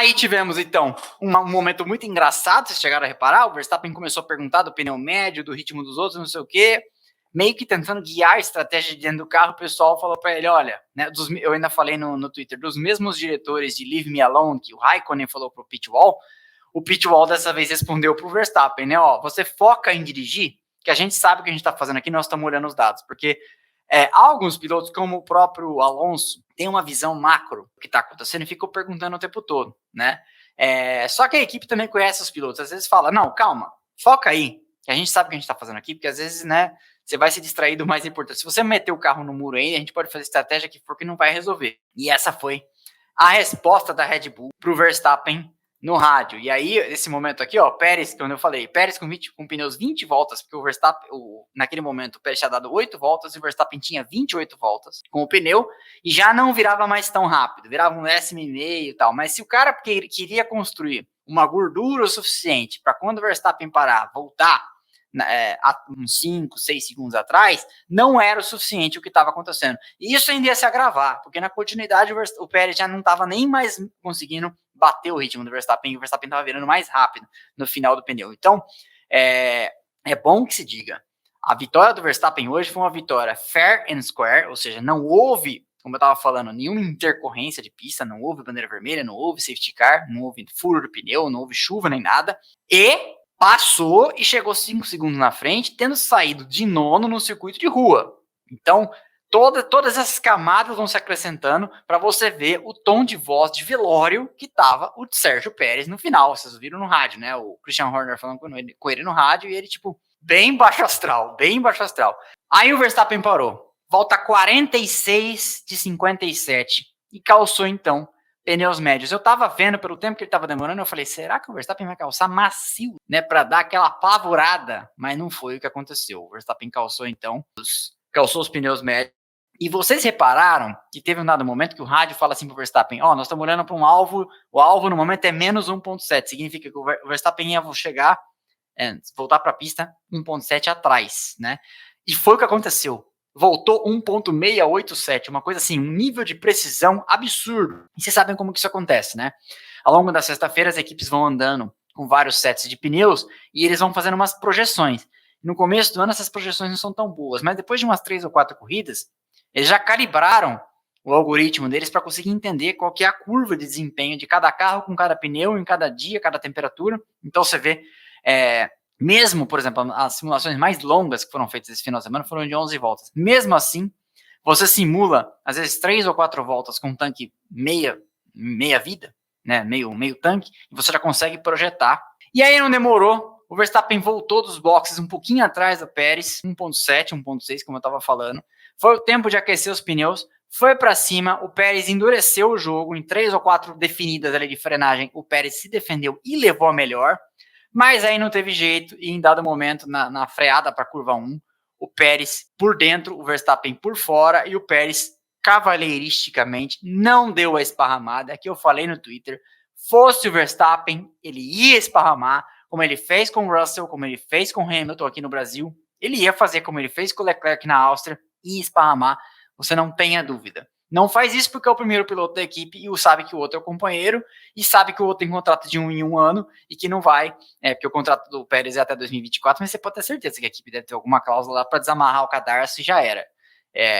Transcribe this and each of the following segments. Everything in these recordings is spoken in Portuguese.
Aí tivemos, então, um momento muito engraçado, vocês chegaram a reparar, o Verstappen começou a perguntar do pneu médio, do ritmo dos outros, não sei o quê, meio que tentando guiar a estratégia de dentro do carro, o pessoal falou para ele, olha, né, eu ainda falei no Twitter, dos mesmos diretores de Leave Me Alone, que o Raikkonen falou pro Pitwall, o Pitwall dessa vez respondeu pro Verstappen, né, ó, você foca em dirigir, que a gente sabe o que a gente tá fazendo aqui, nós estamos olhando os dados, porque alguns pilotos, como o próprio Alonso, tem uma visão macro do que está acontecendo e ficam perguntando o tempo todo, né? Só que a equipe também conhece os pilotos, às vezes fala, não, calma, foca aí, que a gente sabe o que a gente está fazendo aqui, porque às vezes, né, você vai se distrair do mais importante. Se você meter o carro no muro aí, a gente pode fazer estratégia que for que não vai resolver. E essa foi a resposta da Red Bull para o Verstappen no rádio. E aí, nesse momento aqui, ó, Pérez, quando eu falei, Pérez com pneus 20 voltas, porque o Verstappen, naquele momento, o Pérez tinha dado 8 voltas e o Verstappen tinha 28 voltas com o pneu e já não virava mais tão rápido, virava 1,5 e tal. Mas se o cara queria construir uma gordura o suficiente para quando o Verstappen parar, voltar uns 5, 6 segundos atrás, não era o suficiente o que estava acontecendo. E isso ainda ia se agravar, porque na continuidade o Pérez já não estava nem mais conseguindo bater o ritmo do Verstappen, e o Verstappen estava virando mais rápido no final do pneu. Então, é bom que se diga, a vitória do Verstappen hoje foi uma vitória fair and square, ou seja, não houve, como eu estava falando, nenhuma intercorrência de pista, não houve bandeira vermelha, não houve safety car, não houve furo do pneu, não houve chuva nem nada, e passou e chegou 5 segundos na frente, tendo saído de nono no circuito de rua. Então, todas essas camadas vão se acrescentando para você ver o tom de voz de velório que estava o Sérgio Pérez no final. Vocês viram no rádio, né? O Christian Horner falando com ele no rádio e ele, tipo, bem baixo astral, bem baixo astral. Aí o Verstappen parou. Volta 46 de 57 e calçou, então, pneus médios. Eu tava vendo pelo tempo que ele tava demorando, eu falei, será que o Verstappen vai calçar macio, né, para dar aquela apavorada? Mas não foi o que aconteceu. O Verstappen calçou, então, calçou os pneus médios. E vocês repararam que teve um dado momento que o rádio fala assim pro Verstappen, nós estamos olhando para um alvo, o alvo no momento é menos 1.7, significa que o Verstappen ia chegar, voltar para a pista 1.7 atrás, né? E foi o que aconteceu. Voltou 1.687, uma coisa assim, um nível de precisão absurdo. E vocês sabem como que isso acontece, né? Ao longo da sexta-feira, as equipes vão andando com vários sets de pneus e eles vão fazendo umas projeções. No começo do ano, essas projeções não são tão boas, mas depois de umas 3 ou 4 corridas, eles já calibraram o algoritmo deles para conseguir entender qual que é a curva de desempenho de cada carro com cada pneu, em cada dia, cada temperatura. Então você vê, mesmo, por exemplo, as simulações mais longas que foram feitas esse final de semana foram de 11 voltas. Mesmo assim, você simula, às vezes, 3 ou 4 voltas com um tanque meia vida, né, meio tanque, e você já consegue projetar. E aí não demorou, o Verstappen voltou dos boxes um pouquinho atrás do Pérez, 1.7, 1.6, como eu estava falando. Foi o tempo de aquecer os pneus, foi para cima, o Pérez endureceu o jogo, em 3 ou 4 definidas ali de frenagem, o Pérez se defendeu e levou a melhor, mas aí não teve jeito, e em dado momento, na freada para a curva 1, o Pérez por dentro, o Verstappen por fora, e o Pérez, cavalheiristicamente, não deu a esparramada, que eu falei no Twitter, fosse o Verstappen, ele ia esparramar, como ele fez com o Russell, como ele fez com o Hamilton aqui no Brasil, ele ia fazer como ele fez com o Leclerc na Áustria, e esparramar, você não tenha dúvida. Não faz isso porque é o primeiro piloto da equipe e sabe que o outro é o companheiro e sabe que o outro tem contrato de 1 em 1 ano e que não vai, porque o contrato do Pérez é até 2024, mas você pode ter certeza que a equipe deve ter alguma cláusula lá para desamarrar o cadarço e já era.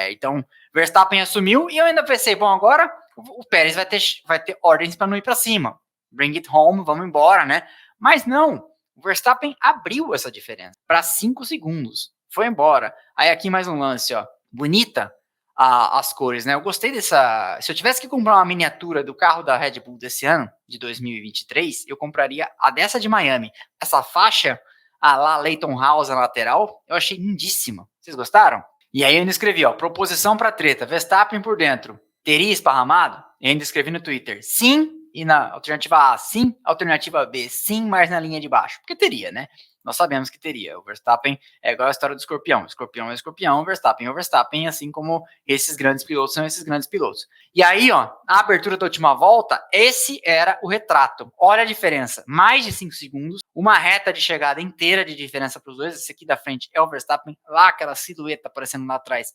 Então, Verstappen assumiu e eu ainda pensei, bom, agora o Pérez vai ter ordens para não ir para cima. Bring it home, vamos embora, né? Mas não, o Verstappen abriu essa diferença para 5 segundos. Foi embora. Aí aqui mais um lance, ó. Bonita as cores, né? Eu gostei dessa... Se eu tivesse que comprar uma miniatura do carro da Red Bull desse ano, de 2023, eu compraria a dessa de Miami. Essa faixa, a lá Leighton House na lateral, eu achei lindíssima. Vocês gostaram? E aí eu ainda escrevi, ó, proposição para treta, Verstappen por dentro. Teria esparramado? Eu ainda escrevi no Twitter. Sim, e na alternativa A, sim. Alternativa B, sim, mas na linha de baixo. Porque teria, né? Nós sabemos que teria. O Verstappen é igual a história do escorpião. Escorpião é escorpião, Verstappen é o Verstappen, assim como esses grandes pilotos são esses grandes pilotos. E aí, ó, na abertura da última volta, esse era o retrato. Olha a diferença. Mais de 5 segundos, uma reta de chegada inteira de diferença para os dois. Esse aqui da frente é o Verstappen, lá aquela silhueta aparecendo lá atrás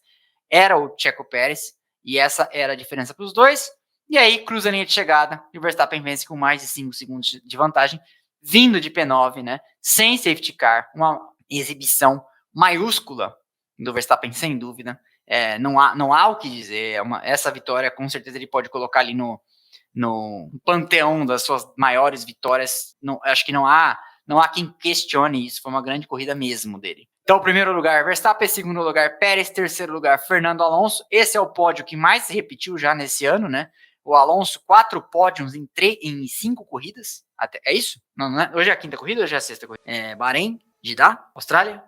era o Checo Pérez, e essa era a diferença para os dois. E aí cruza a linha de chegada e o Verstappen vence com mais de 5 segundos de vantagem, vindo de P9, né? Sem safety car, uma exibição maiúscula do Verstappen, sem dúvida. Não há o que dizer. Essa vitória, com certeza, ele pode colocar ali no panteão das suas maiores vitórias. Acho que não há quem questione isso. Foi uma grande corrida mesmo dele. Então, primeiro lugar, Verstappen, segundo lugar, Pérez, terceiro lugar, Fernando Alonso. Esse é o pódio que mais se repetiu já nesse ano, né? O Alonso, 4 pódios em 5 corridas. É isso? Não é? Hoje é a quinta corrida ou hoje é a sexta corrida? Bahrein, Jeddah, Austrália,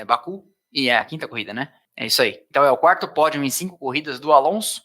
Baku e é a quinta corrida, né? É isso aí. Então é o quarto pódio em 5 corridas do Alonso.